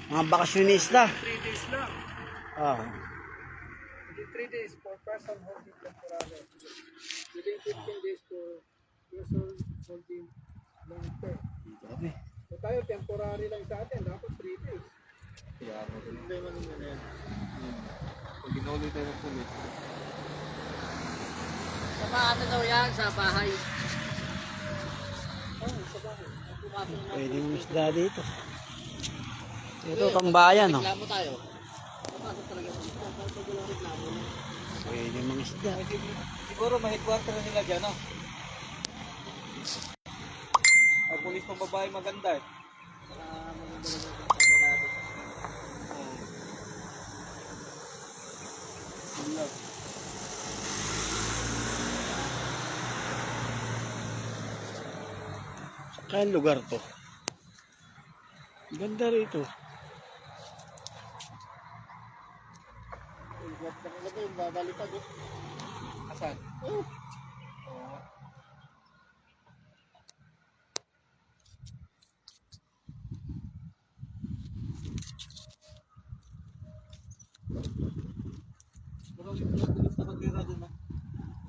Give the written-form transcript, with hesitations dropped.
Mga bakasyonista. 3 days lang. Ah. Within 3 days for person holding temporary. Within 15 days for person holding long term. Grabe. So tayo temporary lang sa atin, dapat 3 days. Kaya mo, hindi man naman yan. Pag ginuli tayo ng pulis. Sa ano daw yan? Sa bahay. Oh, sa bahay. Pumasok na. Pwede mong isda dito. Ito, tambayan, no? Reklamo tayo. Pumasok talaga sa isda. Pag walang reklamo. Pwede mong isda. Siguro ma-headquarter na nila dyan, no? Ay, pulis pang babae maganda eh. Maganda lang yung sabi natin. Saan lugar to? Ganda rito. Talaga yung babalipad. Asan? Oh,